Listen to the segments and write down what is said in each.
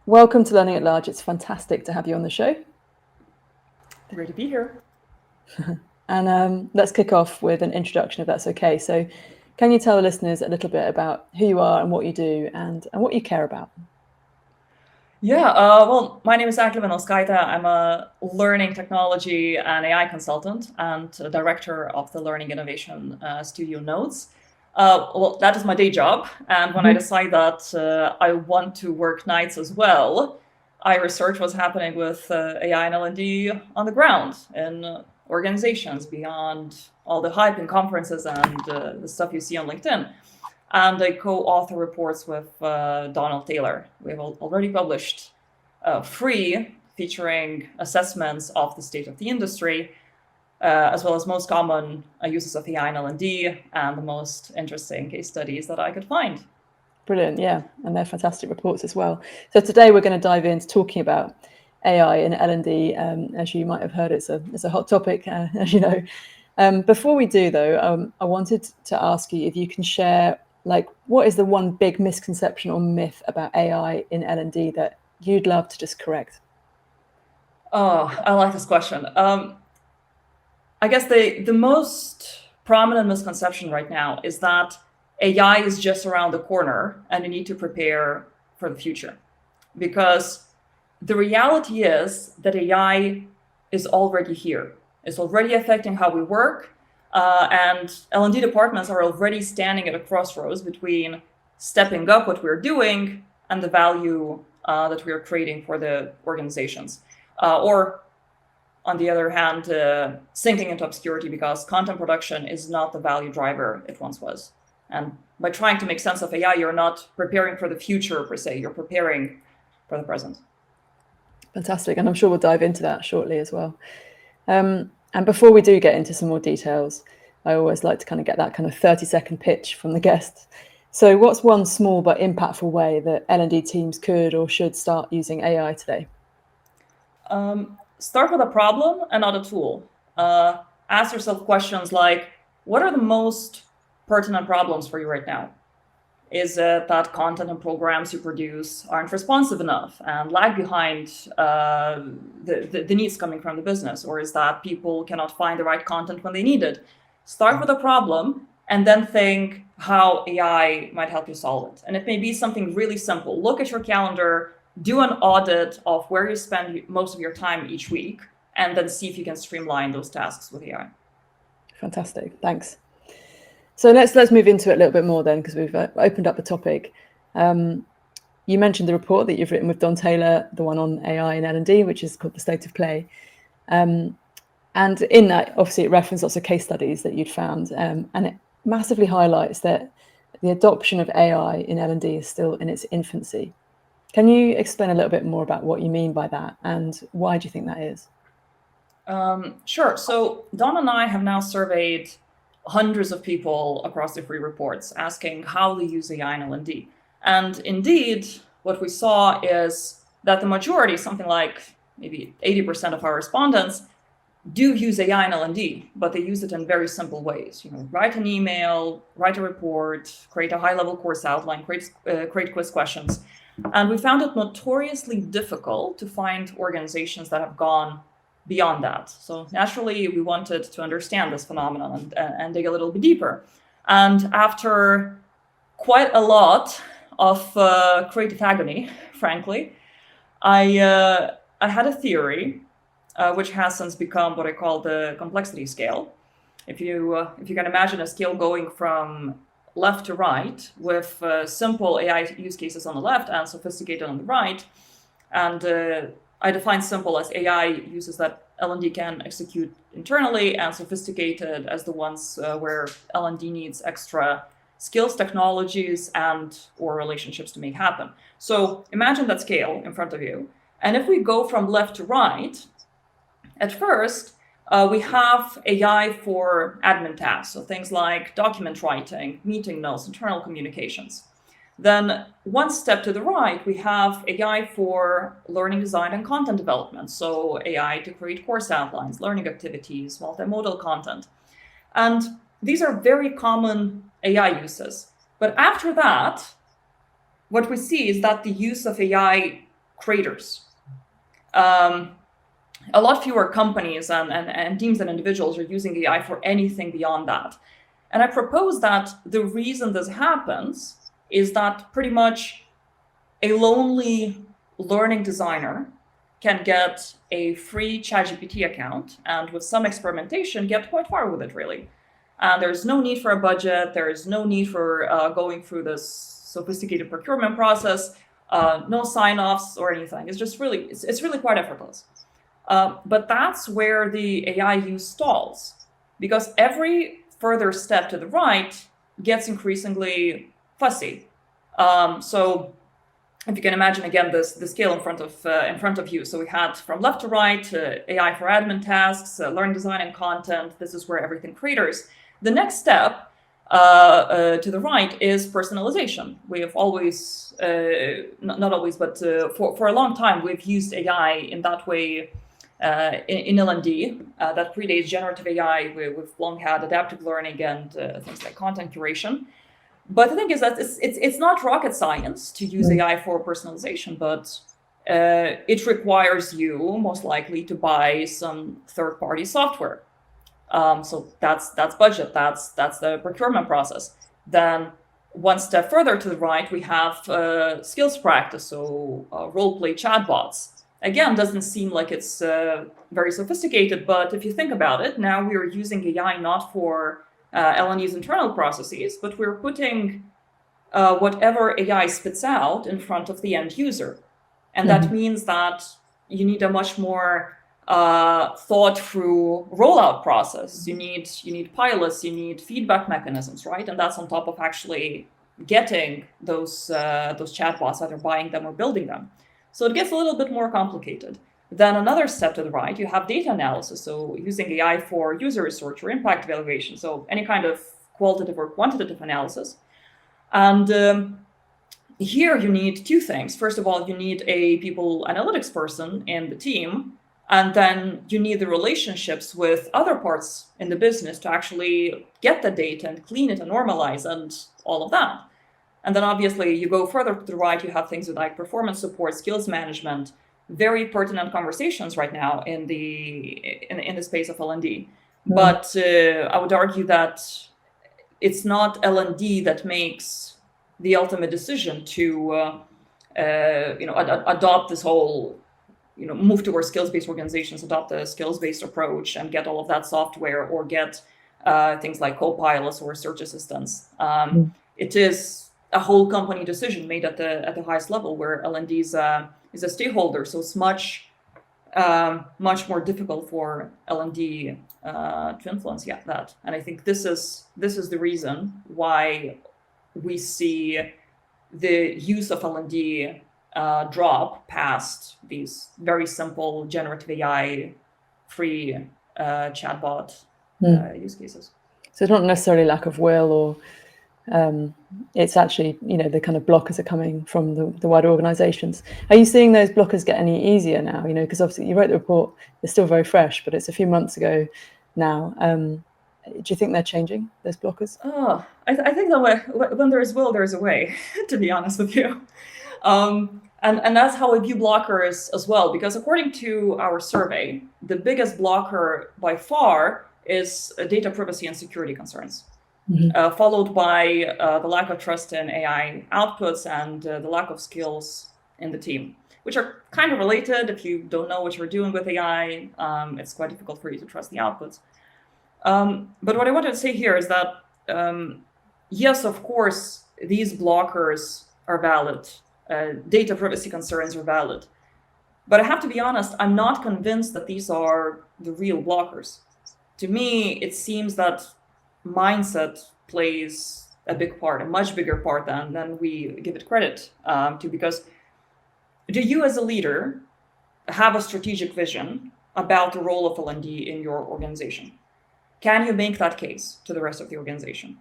Welcome to Learning at Large. It's fantastic to have you on the show. Great to be here. And let's kick off with an introduction, if that's okay. So can you tell the listeners a little bit about who you are and what you do and what you care about? Yeah, well, my name is Egle Vinauskaite. I'm a learning technology and AI consultant and director of the Learning Innovation Studio Nodes. Well, that is my day job. And when I decide that I want to work nights as well, I research what's happening with AI and L&D on the ground in organizations beyond all the hype in conferences and the stuff you see on LinkedIn. And I co-author reports with Donald Taylor. We have already published free featuring assessments of the state of the industry, as well as most common uses of AI and L&D and the most interesting case studies that I could find. Brilliant, yeah, and they're fantastic reports as well. So today we're going to dive into talking about AI and L&D. As you might have heard, it's a hot topic, as you know. Before we do, though, I wanted to ask you if you can share, what is the one big misconception or myth about AI in L&D that you'd love to just correct? Oh, I like this question. I guess the most prominent misconception right now is that AI is just around the corner and you need to prepare for the future. Because the reality is that AI is already here. It's already affecting how we work. And L&D departments are already standing at a crossroads between stepping up what we're doing and the value that we are creating for the organizations. Or on the other hand, sinking into obscurity because content production is not the value driver it once was. And by trying to make sense of AI, you're not preparing for the future per se, you're preparing for the present. Fantastic, and I'm sure we'll dive into that shortly as well. And before we do get into some more details, I always like to kind of get that kind of 30-second pitch from the guests. So what's one small but impactful way that L&D teams could or should start using AI today? Start with a problem and not a tool. Ask yourself questions like, what are the most pertinent problems for you right now? Is it that content and programs you produce aren't responsive enough and lag behind the needs coming from the business? Or is that people cannot find the right content when they need it? Start with a problem and then think how AI might help you solve it. And it may be something really simple. Look at your calendar, do an audit of where you spend most of your time each week, and then see if you can streamline those tasks with AI. Fantastic, thanks. So let's move into it a little bit more then, because we've opened up the topic. You mentioned the report that you've written with Don Taylor, the one on AI and L&D, which is called The State of Play. And in that, obviously, it referenced lots of case studies that you'd found, and it massively highlights that the adoption of AI in L&D is still in its infancy. Can you explain a little bit more about what you mean by that, and why do you think that is? Sure. So Don and I have now surveyed hundreds of people across the free reports asking how they use AI and L&D. And indeed, what we saw is that the majority, something like maybe 80% of our respondents, do use AI and L&D, but they use it in very simple ways. Write an email, write a report, create a high-level course outline, create quiz questions. And we found it notoriously difficult to find organizations that have gone beyond that. So naturally, we wanted to understand this phenomenon and dig a little bit deeper. And after quite a lot of creative agony, frankly, I had a theory which has since become what I call the complexity scale. If you can imagine a scale going from left to right with simple AI use cases on the left and sophisticated on the right, and I define simple as AI uses that L&D can execute internally, and sophisticated as the ones where L&D needs extra skills, technologies, and or relationships to make happen. So imagine that scale in front of you. And if we go from left to right, at first, we have AI for admin tasks, so things like document writing, meeting notes, internal communications. Then one step to the right, we have AI for learning design and content development. So AI to create course outlines, learning activities, multimodal content. And these are very common AI uses. But after that, what we see is that the use of AI craters. A lot fewer companies and teams and individuals are using AI for anything beyond that. And I propose that the reason this happens is that pretty much a lonely learning designer can get a free ChatGPT account and with some experimentation get quite far with it, really. And there's no need for a budget. There's no need for going through this sophisticated procurement process, no sign-offs or anything. It's just really, it's really quite effortless. But that's where the AI use stalls, because every further step to the right gets increasingly fussy. So if you can imagine again the scale in front of you. So we had from left to right AI for admin tasks, learning design and content. This is where everything craters. The next step to the right is personalization. We have always, not always, but for a long time, we've used AI in that way in L&D that predates generative AI. We've long had adaptive learning and things like content curation. But the thing is that it's not rocket science to use AI for personalization, but it requires you most likely to buy some third-party software. So that's budget, that's the procurement process. Then one step further to the right, we have skills practice, so role-play chatbots. Again, doesn't seem like it's very sophisticated, but if you think about it, now we are using AI not for L&D's internal processes, but we're putting whatever AI spits out in front of the end user. And that means that you need a much more thought through rollout process. You need pilots, you need feedback mechanisms, right? And that's on top of actually getting those chatbots, either buying them or building them. So it gets a little bit more complicated. Then another step to the right, you have data analysis. So using AI for user research or impact evaluation. So any kind of qualitative or quantitative analysis. And here you need two things. First of all, you need a people analytics person in the team. And then you need the relationships with other parts in the business to actually get the data and clean it and normalize and all of that. And then obviously you go further to the right, you have things like performance support, skills management, very pertinent conversations right now in the space of L&D. But I would argue that it's not L&D that makes the ultimate decision to adopt this whole, move towards skills-based organizations, adopt a skills-based approach and get all of that software or get things like co-pilots or search assistants. It is a whole company decision made at the highest level where L&D is a stakeholder. So it's much more difficult for L&D to influence that. And I think this is the reason why we see the use of L&D drop past these very simple generative AI free chatbot use cases. So it's not necessarily lack of will, or it's actually, the kind of blockers are coming from the wider organizations. Are you seeing those blockers get any easier now? Because obviously you wrote the report, it's still very fresh, but it's a few months ago now. Do you think they're changing, those blockers? I think that when there is will, there is a way, to be honest with you. And that's how I view blockers as well, because according to our survey, the biggest blocker by far is data privacy and security concerns, followed by the lack of trust in AI outputs and the lack of skills in the team, which are kind of related. If you don't know what you're doing with AI, it's quite difficult for you to trust the outputs. But what I wanted to say here is that, yes, of course, these blockers are valid. Data privacy concerns are valid. But I have to be honest, I'm not convinced that these are the real blockers. To me, it seems that mindset plays a big part, a much bigger part than we give it credit to, because do you as a leader have a strategic vision about the role of L&D in your organization? Can you make that case to the rest of the organization?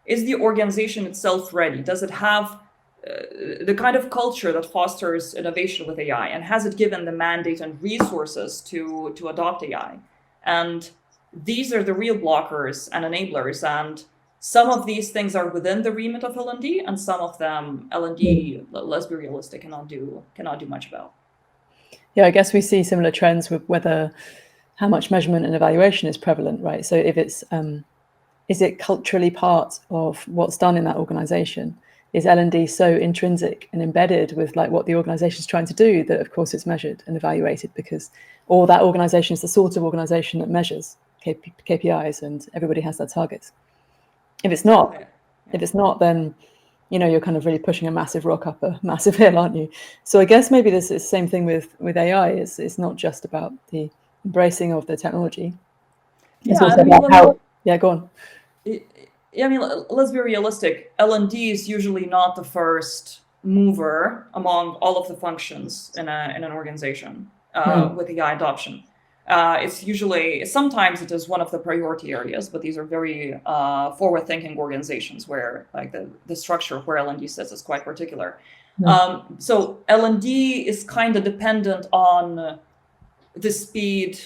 Is the organization itself ready? Does it have the kind of culture that fosters innovation with AI? And has it given the mandate and resources to adopt AI? And these are the real blockers and enablers. And some of these things are within the remit of L&D, and some of them L&D, let's be realistic, cannot do much about. Yeah, I guess we see similar trends with how much measurement and evaluation is prevalent, right? So if it's is it culturally part of what's done in that organization? Is L&D so intrinsic and embedded with like what the organization is trying to do that of course it's measured and evaluated, because all that organization is the sort of organization that measures KPIs and everybody has their targets. If it's not, then you're kind of really pushing a massive rock up a massive hill, aren't you? So I guess maybe this is the same thing with AI. It's not just about the embracing of the technology. It's also about how. Yeah, go on. I mean, let's be realistic. L&D is usually not the first mover among all of the functions in an organization with AI adoption. Sometimes it is one of the priority areas, but these are very forward-thinking organizations where like the structure of where L&D sits is quite particular. So L&D is kind of dependent on the speed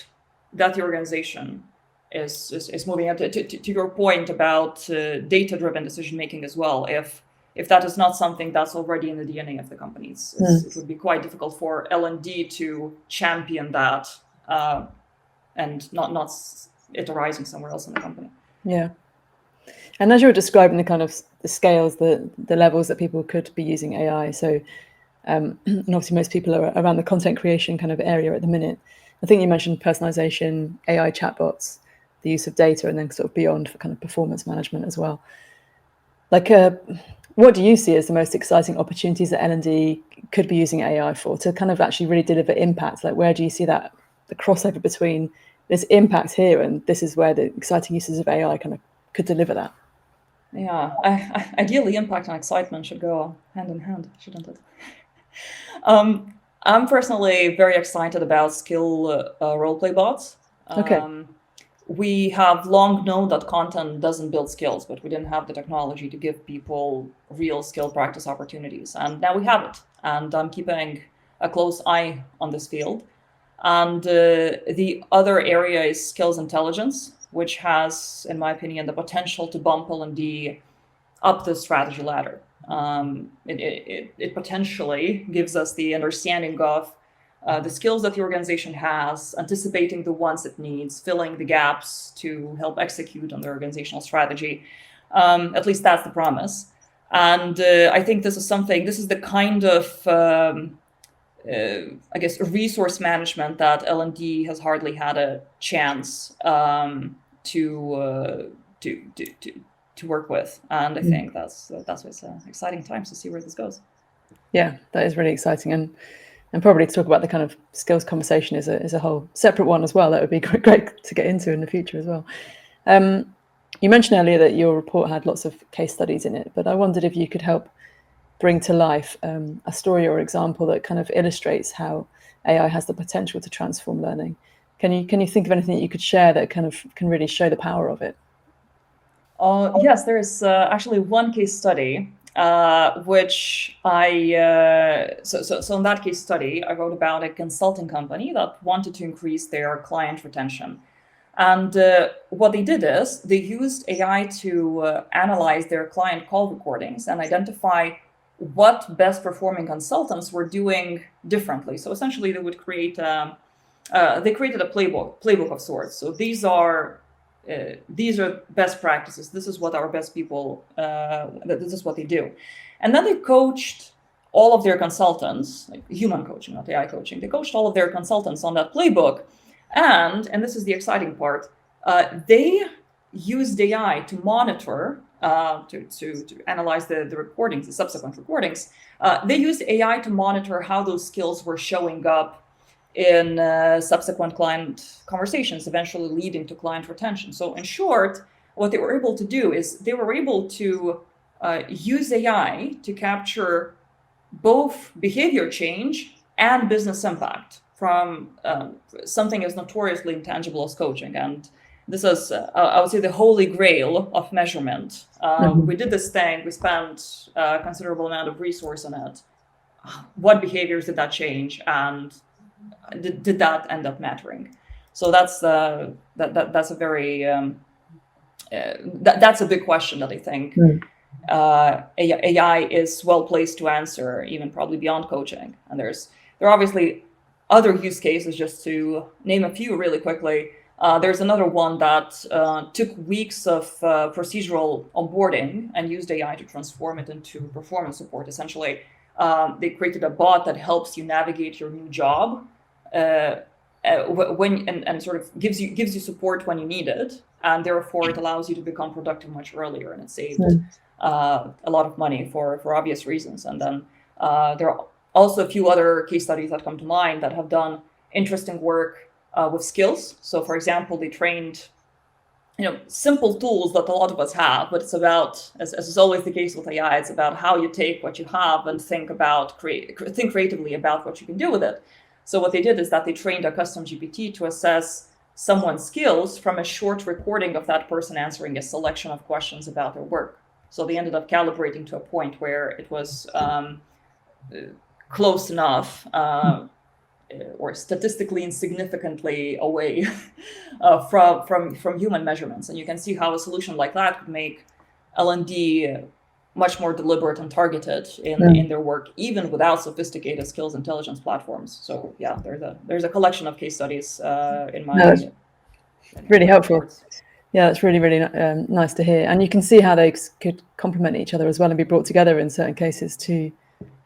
that the organization is moving at. To your point about data-driven decision-making as well, if that is not something that's already in the DNA of the companies, it would be quite difficult for L&D to champion that and not it arising somewhere else in the company. Yeah. And as you were describing the kind of the scales, the levels that people could be using AI, so and obviously most people are around the content creation kind of area at the minute. I think you mentioned personalization, AI chatbots, the use of data, and then sort of beyond for kind of performance management as well. Like, what do you see as the most exciting opportunities that L&D could be using AI for to kind of actually really deliver impact? Like, where do you see that the crossover between this impact here and this is where the exciting uses of AI kind of could deliver that? Yeah, ideally, impact and excitement should go hand in hand, shouldn't it? I'm personally very excited about skill roleplay bots. Okay. We have long known that content doesn't build skills, but we didn't have the technology to give people real skill practice opportunities. And now we have it. And I'm keeping a close eye on this field. And the other area is skills intelligence, which has, in my opinion, the potential to bump L&D up the strategy ladder. It potentially gives us the understanding of the skills that the organization has, anticipating the ones it needs, filling the gaps to help execute on the organizational strategy. At least that's the promise. And I think this is the kind of, I guess, resource management that L&D has hardly had a chance to work with. And I think that's what's exciting times to see where this goes. Yeah, that is really exciting. And probably to talk about the kind of skills conversation is a whole separate one as well. That would be great to get into in the future as well. You mentioned earlier that your report had lots of case studies in it, but I wondered if you could help bring to life a story or example that kind of illustrates how AI has the potential to transform learning. Can you think of anything that you could share that kind of can really show the power of it? Yes, there is actually one case study which so in that case study, I wrote about a consulting company that wanted to increase their client retention. And what they did is they used AI to analyze their client call recordings and identify what best performing consultants were doing differently. So essentially they would create, they created a playbook of sorts. So these are best practices. This is what our best people, this is what they do. And then they coached all of their consultants, like human coaching, not AI coaching. They coached all of their consultants on that playbook. And this is the exciting part, they used AI to monitor, to analyze the recordings, the subsequent recordings. They used AI to monitor how those skills were showing up in subsequent client conversations, eventually leading to client retention. So in short, what they were able to do is they were able to use AI to capture both behavior change and business impact from something as notoriously intangible as coaching. And this is, I would say, the holy grail of measurement. We did this thing, we spent a considerable amount of resource on it. What behaviors did that change? And did that end up mattering? So that's that's a very that's a big question that I think AI is well placed to answer, even probably beyond coaching. And there are obviously other use cases, just to name a few really quickly, there's another one that took weeks of procedural onboarding and used AI to transform it into performance support. Essentially, they created a bot that helps you navigate your new job when and sort of gives you support when you need it, and therefore it allows you to become productive much earlier, and it saved a lot of money for obvious reasons. And then there are also a few other case studies that come to mind that have done interesting work with skills. So, for example, they trained simple tools that a lot of us have, but it's about, as is always the case with AI, it's about how you take what you have and think creatively about what you can do with it. So what they did is that they trained a custom GPT to assess someone's skills from a short recording of that person answering a selection of questions about their work. So they ended up calibrating to a point where it was close enough or statistically insignificantly away from human measurements. And you can see how a solution like that could make L&D much more deliberate and targeted in their work, even without sophisticated skills intelligence platforms. So yeah, there's a collection of case studies in my really helpful. Yeah, that's really, really nice to hear. And you can see how they could complement each other as well and be brought together in certain cases too,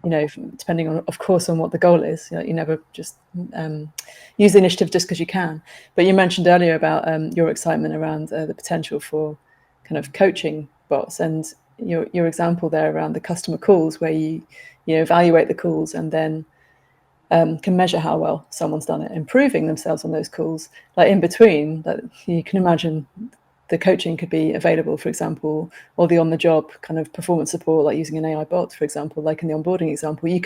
depending on, of course, on what the goal is. You never just use the initiative just because you can. But you mentioned earlier about your excitement around the potential for kind of coaching bots, and your example there around the customer calls, where you evaluate the calls and then can measure how well someone's done it, improving themselves on those calls. Like in between, that you can imagine the coaching could be available, for example, or the on-the-job kind of performance support, like using an AI bot, for example, like in the onboarding example. You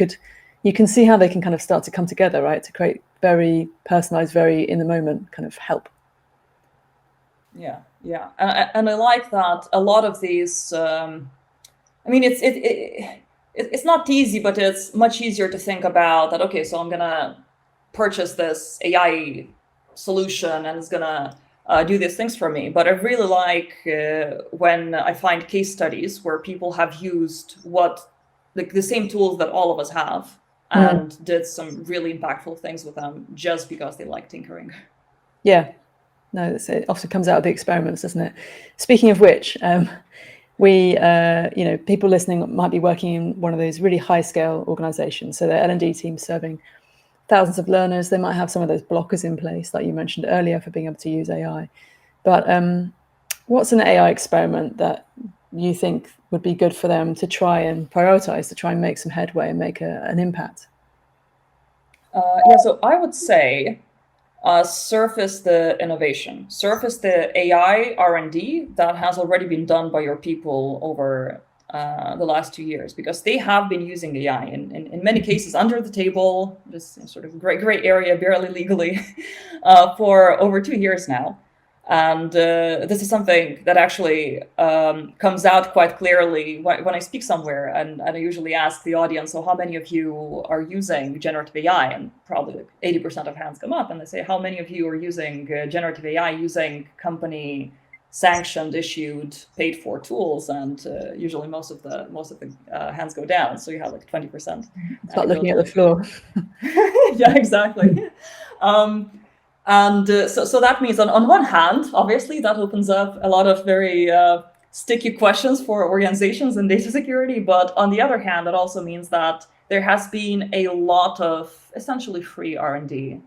can see how they can kind of start to come together, right, to create very personalized, very in the moment kind of help. Yeah, and I like that a lot of these. It's not easy, but it's much easier to think about that. Okay, so I'm gonna purchase this AI solution, and it's gonna do these things for me. But I really like when I find case studies where people have used the same tools that all of us have and did some really impactful things with them just because they like tinkering. Yeah, no, it often comes out of the experiments, doesn't it? Speaking of which, we, people listening might be working in one of those really high-scale organizations. So their L&D team serving thousands of learners. They might have some of those blockers in place, like you mentioned earlier, for being able to use AI. But what's an AI experiment that you think would be good for them to try and prioritize, to try and make some headway and make an impact? So I would say surface the innovation, surface the AI R&D that has already been done by your people over the last 2 years, because they have been using AI in many cases under the table, just sort of gray area, barely legally, for over 2 years now. And this is something that actually comes out quite clearly when I speak somewhere, and I usually ask the audience, so how many of you are using generative AI? And probably like 80% of hands come up, and they say, how many of you are using generative AI using company sanctioned, issued, paid for tools? And usually most of the hands go down. So you have like 20%. Start looking at the floor. Yeah, exactly. And so that means on one hand, obviously, that opens up a lot of very sticky questions for organizations and data security. But on the other hand, that also means that there has been a lot of essentially free R&D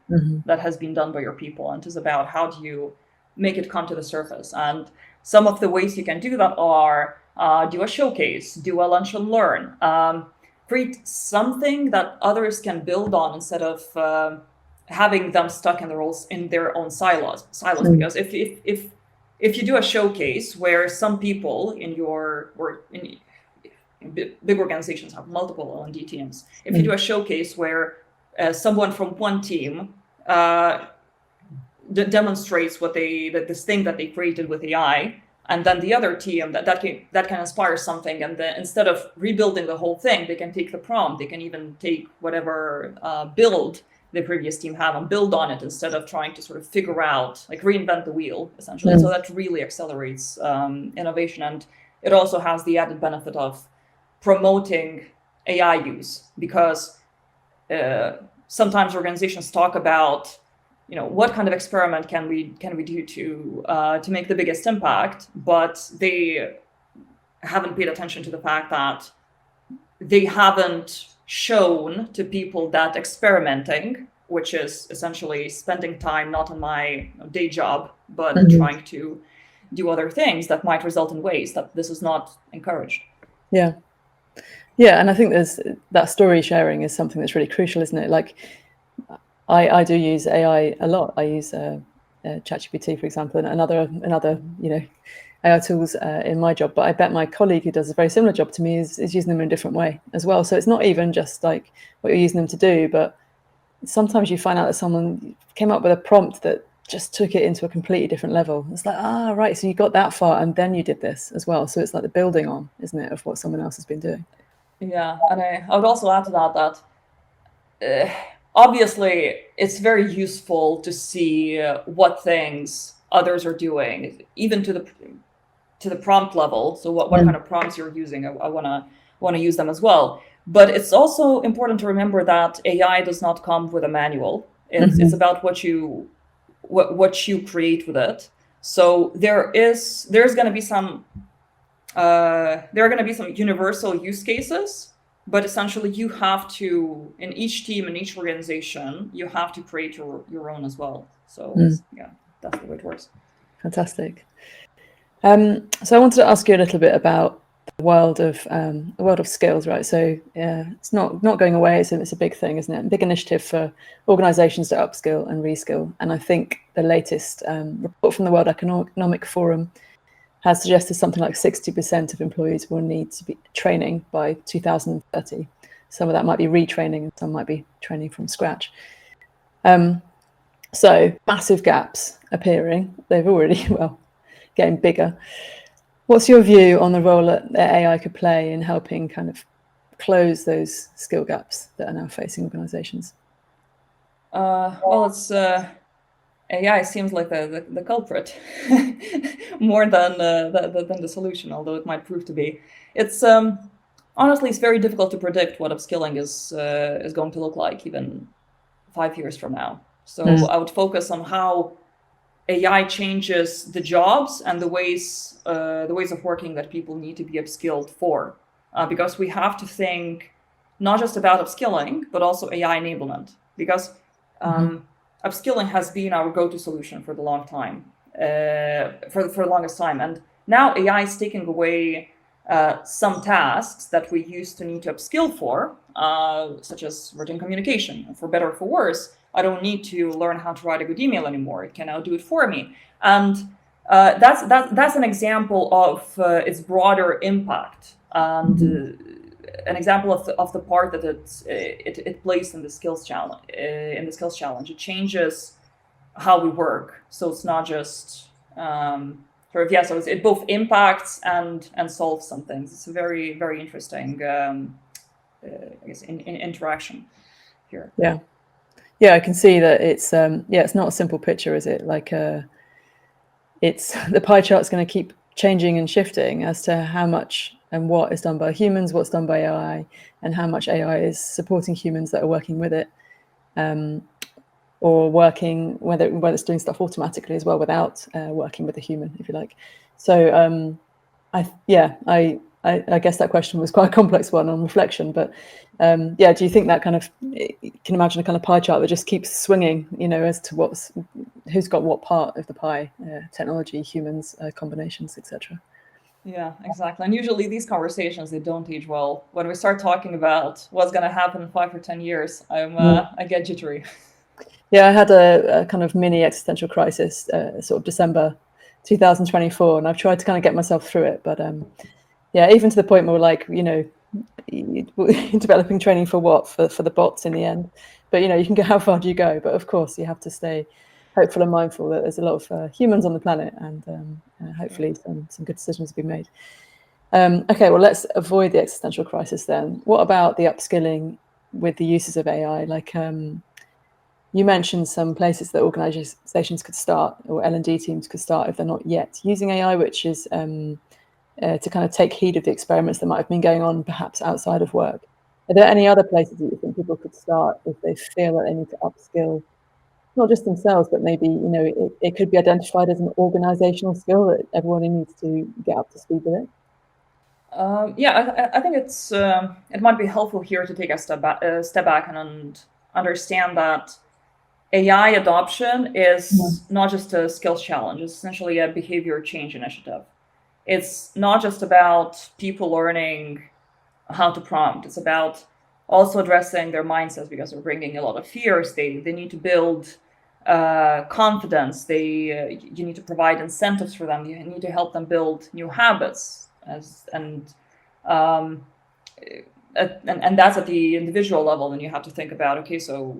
that has been done by your people. And it's about how do you make it come to the surface. And some of the ways you can do that are do a showcase, do a lunch and learn, create something that others can build on instead of having them stuck in their own silos. Because if you do a showcase where some people in big organizations have multiple L&D teams, if you do a showcase where someone from one team demonstrates this thing that they created with AI, and then the other team that can inspire something, and then instead of rebuilding the whole thing, they can take the prompt, they can even take whatever build the previous team have and build on it instead of trying to sort of figure out, like reinvent the wheel, essentially. So that really accelerates innovation. And it also has the added benefit of promoting AI use, because sometimes organizations talk about, what kind of experiment can we do to make the biggest impact, but they haven't paid attention to the fact that they haven't shown to people that experimenting, which is essentially spending time not on my day job, but trying to do other things that might result in waste, that this is not encouraged. Yeah. Yeah, and I think there's that story sharing is something that's really crucial, isn't it? Like, I do use AI a lot. I use ChatGPT, for example, and another AI tools in my job. But I bet my colleague who does a very similar job to me is using them in a different way as well. So it's not even just like what you're using them to do, but sometimes you find out that someone came up with a prompt that just took it into a completely different level. It's like, right, so you got that far and then you did this as well. So it's like the building on, isn't it, of what someone else has been doing. Yeah, and I would also add to that obviously it's very useful to see what things others are doing, even to the prompt level. So what kind of prompts you're using, I want to use them as well. But it's also important to remember that AI does not come with a manual. It's about what you create with it. So there's going to be some there are going to be some universal use cases, but essentially you have to, in each team, in each organization, you have to create your own as well. So yeah, that's the way it works. Fantastic. So I wanted to ask you a little bit about the world of skills, right? So it's not going away. It's a big thing, isn't it? A big initiative for organizations to upskill and reskill. And I think the latest report from the World Economic Forum has suggested something like 60% of employees will need to be training by 2030. Some of that might be retraining and some might be training from scratch. So massive gaps appearing. They've already, getting bigger. What's your view on the role that AI could play in helping kind of close those skill gaps that are now facing organizations? Well, it's AI seems like the culprit more than the solution, although it might prove to be. It's honestly, it's very difficult to predict what upskilling is going to look like even 5 years from now. So I would focus on how AI changes the jobs and the ways of working that people need to be upskilled for, because we have to think not just about upskilling but also AI enablement, because upskilling has been our go-to solution for the long time, for the longest time, and now AI is taking away some tasks that we used to need to upskill for, such as written communication. For better or for worse, I don't need to learn how to write a good email anymore. It can now do it for me, and that's an example of its broader impact, and an example of the part that it plays in the skills challenge. It changes how we work. So it's not just so it both impacts and solves some things. It's a very, very interesting I guess in interaction here. Yeah, I can see that it's it's not a simple picture, is it? Like it's the pie chart's going to keep changing and shifting as to how much and what is done by humans, what's done by AI, and how much AI is supporting humans that are working with it, or working whether it's doing stuff automatically as well without working with a human, if you like. So I guess that question was quite a complex one on reflection, but do you think that kind of, you can imagine a kind of pie chart that just keeps swinging, as to who's got what part of the pie, technology, humans, combinations, etc. Yeah, exactly. And usually these conversations, they don't age well. When we start talking about what's going to happen in 5 or 10 years, I get jittery. Yeah, I had a kind of mini existential crisis, sort of December 2024, and I've tried to kind of get myself through it, but even to the point where we're like, developing training for what? For the bots in the end. But, you can go, how far do you go? But of course, you have to stay hopeful and mindful that there's a lot of humans on the planet, and hopefully some good decisions will be made. Okay, well, let's avoid the existential crisis then. What about the upskilling with the uses of AI? Like you mentioned some places that organizations could start, or L&D teams could start if they're not yet using AI, which is to kind of take heed of the experiments that might have been going on perhaps outside of work. Are there any other places that you think people could start if they feel that they need to upskill, not just themselves, but maybe, it could be identified as an organizational skill that everyone needs to get up to speed with it? I think it might be helpful here to take a step back and understand that AI adoption is not just a skills challenge, it's essentially a behavior change initiative. It's not just about people learning how to prompt, it's about also addressing their mindsets, because they're bringing a lot of fears. They need to build confidence. You need to provide incentives for them. You need to help them build new habits, and that's at the individual level. Then you have to think about, okay, so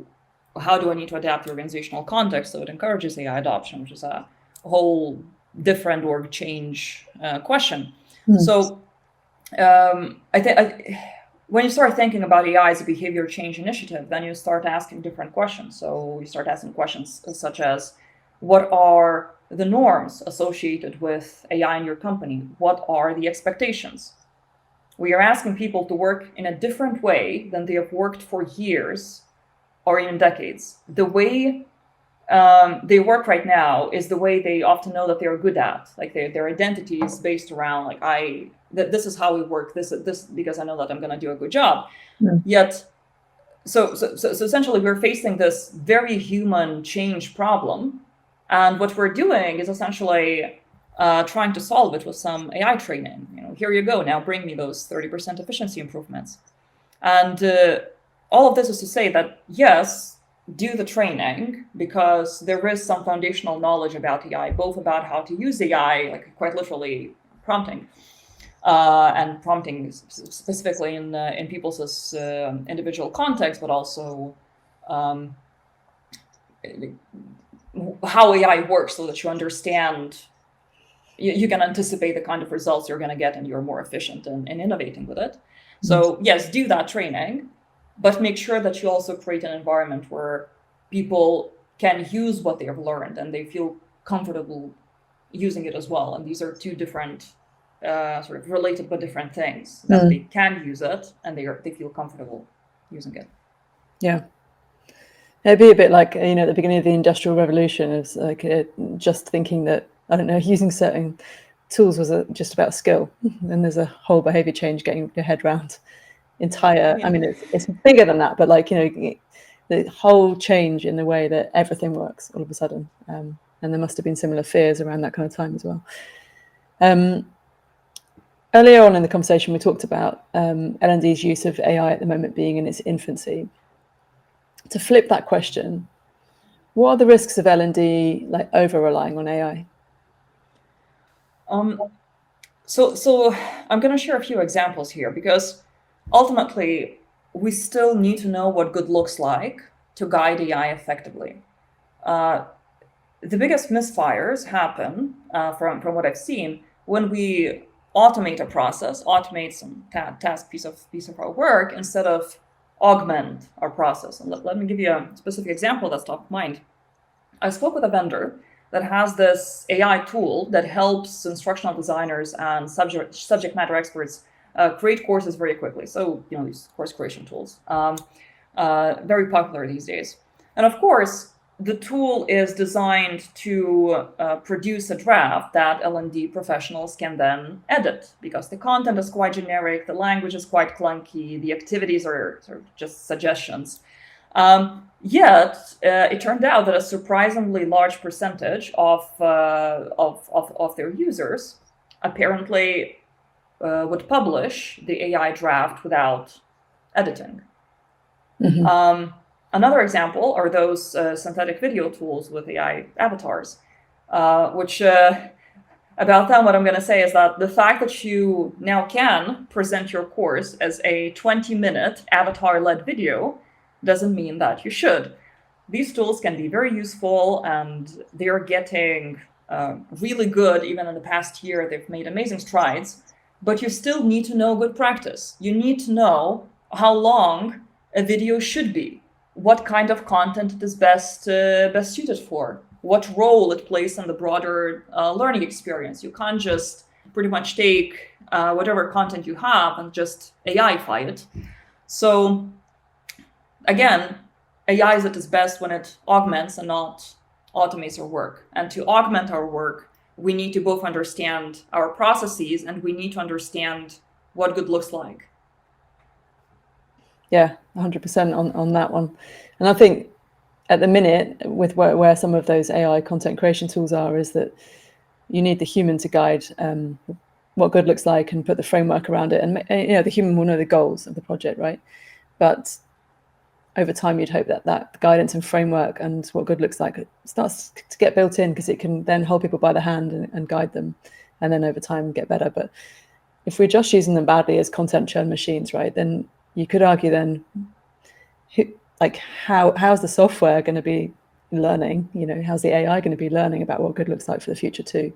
how do I need to adapt the organizational context so it encourages AI adoption, which is a whole different org change question. So I think when you start thinking about AI as a behavior change initiative, then you start asking different questions. So you start asking questions such as, what are the norms associated with AI in your company? What are the expectations? We are asking people to work in a different way than they have worked for years or even decades. The way they work right now is the way they often know that they are good at. Like their identity is based around, like, this is how we work. This because I know that I'm going to do a good job. Yet, so essentially, we're facing this very human change problem, and what we're doing is essentially trying to solve it with some AI training. Here you go. Now bring me those 30% efficiency improvements, and all of this is to say that yes, do the training, because there is some foundational knowledge about AI, both about how to use AI, like quite literally prompting, and prompting specifically in people's individual context, but also how AI works, so that you understand, you can anticipate the kind of results you're going to get, and you're more efficient in innovating with it. So yes, do that training, but make sure that you also create an environment where people can use what they have learned and they feel comfortable using it as well. And these are two different, sort of related but different things, that they can use it and they feel comfortable using it. Yeah. It'd be a bit like, at the beginning of the Industrial Revolution, it's like just thinking that, I don't know, using certain tools was just about skill. And there's a whole behavior change getting your head around entire. I mean, it's bigger than that, but like, the whole change in the way that everything works all of a sudden. And there must have been similar fears around that kind of time as well. Earlier on in the conversation, we talked about L&D's use of AI at the moment being in its infancy. To flip that question, what are the risks of L&D like over relying on AI? So I'm going to share a few examples here, because ultimately we still need to know what good looks like to guide AI effectively. The biggest misfires happen, from what I've seen, when we automate a process, automate some task piece of our work, instead of augment our process. And let me give you a specific example that's top of mind. I spoke with a vendor that has this AI tool that helps instructional designers and subject matter experts create courses very quickly. So, these course creation tools, very popular these days. And of course, the tool is designed to produce a draft that L&D professionals can then edit, because the content is quite generic, the language is quite clunky, the activities are sort of just suggestions. Yet, it turned out that a surprisingly large percentage of their users apparently would publish the AI draft without editing. Another example are those synthetic video tools with AI avatars, which about them, what I'm going to say is that the fact that you now can present your course as a 20-minute avatar-led video doesn't mean that you should. These tools can be very useful, and they're getting really good. Even in the past year, they've made amazing strides, but you still need to know good practice. You need to know how long a video should be, what kind of content it is best suited for, what role it plays in the broader learning experience. You can't just pretty much take whatever content you have and just AI-fy it. So again, AI is at its best when it augments and not automates our work. And to augment our work, we need to both understand our processes and we need to understand what good looks like. Yeah, 100% on that one. And I think at the minute, with where some of those AI content creation tools are, is that you need the human to guide what good looks like and put the framework around it. And the human will know the goals of the project, right? But over time, you'd hope that guidance and framework and what good looks like starts to get built in, because it can then hold people by the hand and guide them, and then over time get better. But if we're just using them badly as content churn machines, right, then you could argue then, how's the software going to be learning? How's the AI going to be learning about what good looks like for the future too?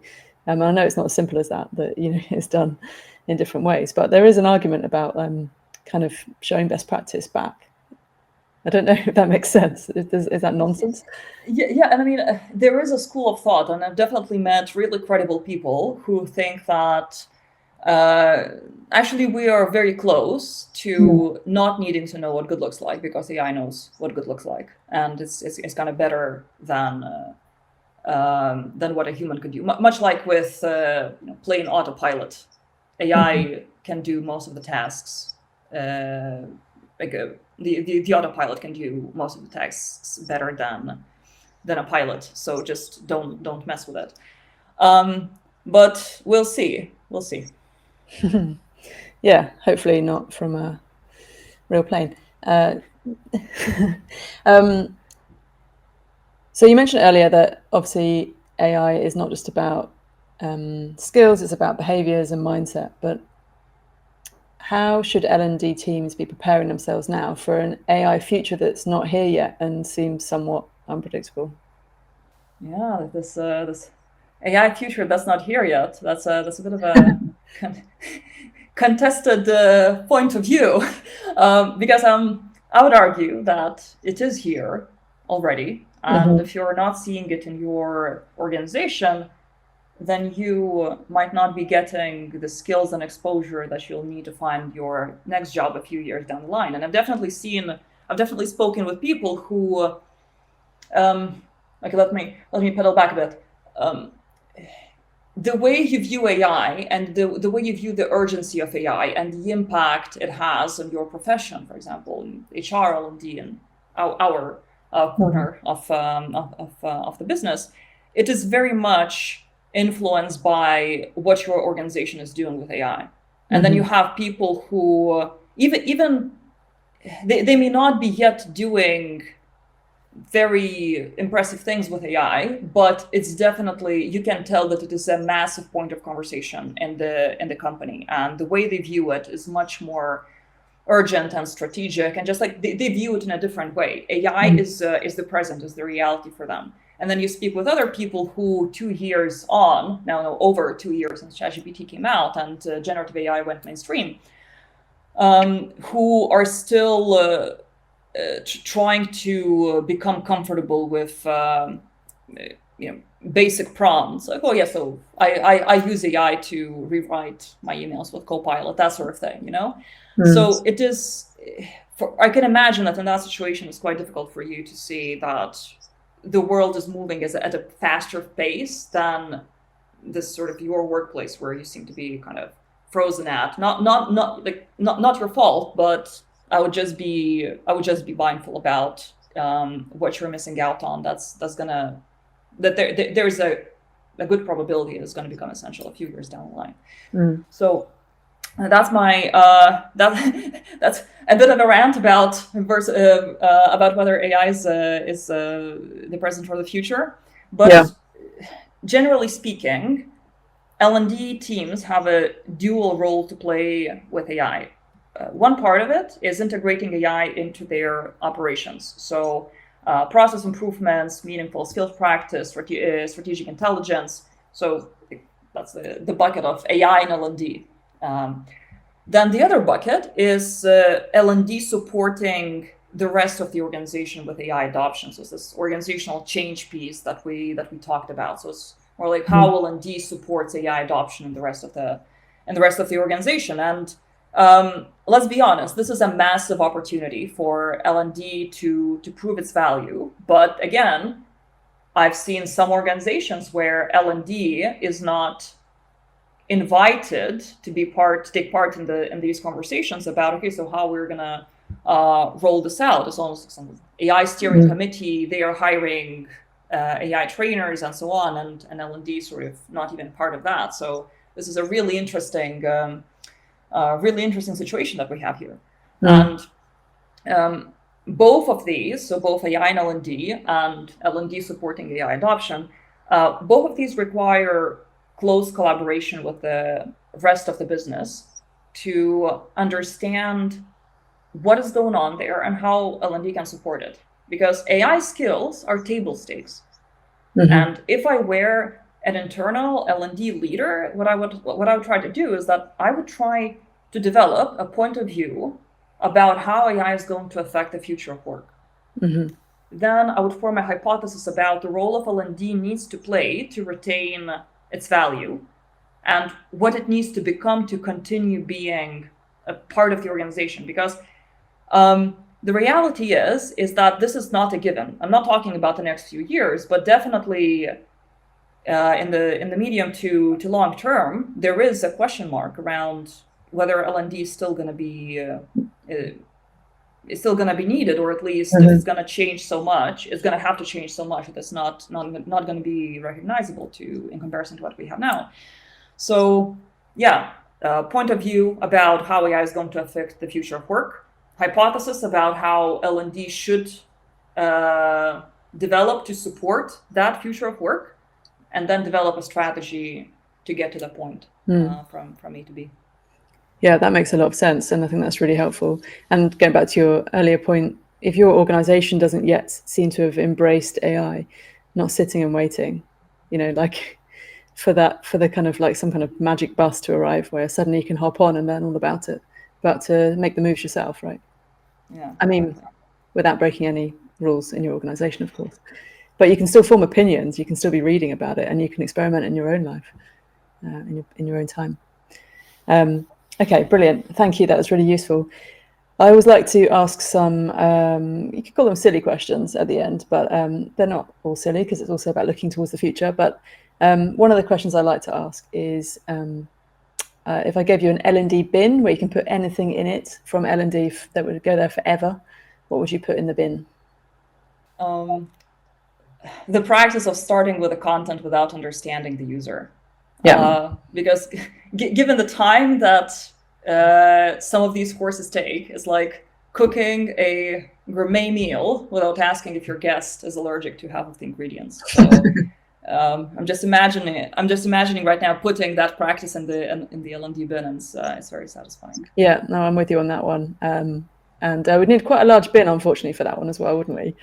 I know it's not as simple as that it's done in different ways, but there is an argument about kind of showing best practice back. I don't know if that makes sense. Is that nonsense? Yeah, and I mean, there is a school of thought, and I've definitely met really credible people who think that actually we are very close to not needing to know what good looks like, because AI knows what good looks like, and it's kind of better than what a human could do. Much like with plain autopilot, AI can do most of the tasks. The autopilot can do most of the tasks better than a pilot. So just don't mess with it. But we'll see. We'll see. Yeah, hopefully not from a real plane. So you mentioned earlier that obviously AI is not just about skills; it's about behaviors and mindset. But how should L&D teams be preparing themselves now for an AI future that's not here yet and seems somewhat unpredictable? Yeah, this AI future that's not here yet. That's a bit of a contested point of view, because I would argue that it is here already, and if you're not seeing it in your organization, then you might not be getting the skills and exposure that you'll need to find your next job a few years down the line. And I've definitely spoken with people who, let me pedal back a bit. The way you view AI and the way you view the urgency of AI and the impact it has on your profession, for example, HR, L&D, and our corner of the business, it is very much influenced by what your organization is doing with AI. And then you have people who even they may not be yet doing very impressive things with AI, but it's definitely, you can tell that it is a massive point of conversation in the company, and the way they view it is much more urgent and strategic, and just like they view it in a different way. AI is the present, is the reality for them. And then you speak with other people who 2 years on, now over 2 years since ChatGPT came out and generative AI went mainstream, who are still trying to become comfortable with basic prompts, like, oh yeah, so I use AI to rewrite my emails with Copilot, that sort of thing, So it is, I can imagine that in that situation it's quite difficult for you to see that the world is moving at a faster pace than this sort of your workplace where you seem to be kind of frozen at. Not your fault, but I would just be mindful about what you're missing out on. There's a good probability it's going to become essential a few years down the line. So that's my that's a bit of a rant about whether AI is the present or the future. But generally speaking, L&D teams have a dual role to play with AI. One part of it is integrating AI into their operations. So process improvements, meaningful skills practice, strategic intelligence. So that's the bucket of AI and L&D. Then the other bucket is L&D supporting the rest of the organization with AI adoption. So it's this organizational change piece that we talked about. So it's more like how L&D supports AI adoption in the rest of the organization. And let's be honest, this is a massive opportunity for L&D to prove its value. But again, I've seen some organizations where L&D is not invited to take part in these conversations about, okay, so how we're gonna roll this out. It's almost some AI steering committee. They are hiring AI trainers and so on, and L&D sort of not even part of that. So this is a really interesting situation that we have here. And both of these, so both AI and L&D supporting AI adoption, both of these require close collaboration with the rest of the business to understand what is going on there and how L&D can support it. Because AI skills are table stakes. And if I were an internal L&D leader, what I would try to do is that I would try to develop a point of view about how AI is going to affect the future of work. Then I would form a hypothesis about the role of L&D needs to play to retain its value and what it needs to become to continue being a part of the organization. Because the reality is that this is not a given. I'm not talking about the next few years, but definitely in the medium to long term, there is a question mark around whether L&D is still going to be needed, or at least if it's going to change so much, it's going to have to change so much that it's not going to be recognizable in comparison to what we have now. So yeah, point of view about how AI is going to affect the future of work, hypothesis about how L&D should develop to support that future of work, and then develop a strategy to get to that point from A to B. Yeah, that makes a lot of sense. And I think that's really helpful. And going back to your earlier point, if your organization doesn't yet seem to have embraced AI, not sitting and waiting, like for the kind of like some kind of magic bus to arrive where suddenly you can hop on and learn all about it, but to make the moves yourself, right? Yeah. I mean, without breaking any rules in your organization, of course. But you can still form opinions, you can still be reading about it, and you can experiment in your own life, in your own time. Okay, brilliant. Thank you. That was really useful. I always like to ask some, you could call them silly questions at the end, but they're not all silly because it's also about looking towards the future. But one of the questions I like to ask is, if I gave you an L&D bin where you can put anything in it from L&D that would go there forever, what would you put in the bin? The practice of starting with the content without understanding the user. Yeah. Because given the time that some of these courses take, it's like cooking a gourmet meal without asking if your guest is allergic to half of the ingredients. So I'm just imagining it. I'm just imagining right now putting that practice in the L&D bin, and it's very satisfying. Yeah, no, I'm with you on that one. And we'd need quite a large bin, unfortunately, for that one as well, wouldn't we?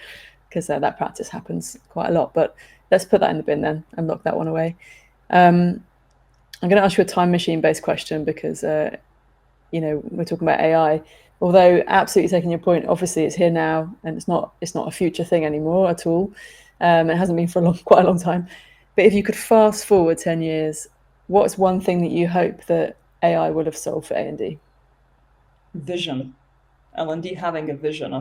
Because that practice happens quite a lot. But let's put that in the bin then and lock that one away. I'm going to ask you a time machine-based question because, we're talking about AI. Although absolutely taking your point, obviously it's here now and it's not a future thing anymore at all. It hasn't been for quite a long time. But if you could fast forward 10 years, what's one thing that you hope that AI will have solved for A&D? Vision. L&D having a vision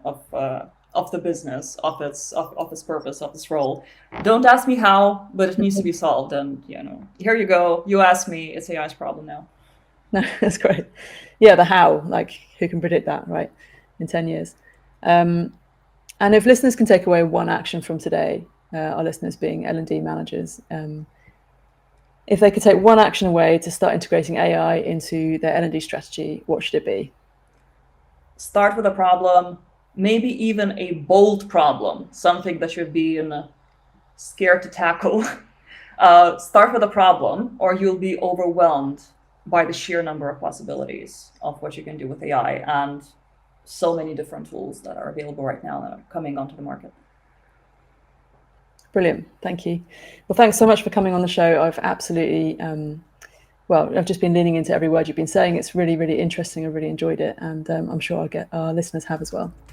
of the business, of its purpose, of its role. Don't ask me how, but it needs to be solved. And here you go. You ask me. It's AI's problem now. No, that's great. Yeah, the how, like who can predict that, right? In 10 years. And if listeners can take away one action from today, our listeners being L&D managers, if they could take one action away to start integrating AI into their L&D strategy, what should it be? Start with a problem, maybe even a bold problem, something that you've been scared to tackle. Start with a problem, or you'll be overwhelmed by the sheer number of possibilities of what you can do with AI and so many different tools that are available right now that are coming onto the market. Brilliant. Thank you. Well, thanks so much for coming on the show. I've absolutely, I've just been leaning into every word you've been saying. It's really, really interesting. I really enjoyed it. And I'm sure our listeners have as well.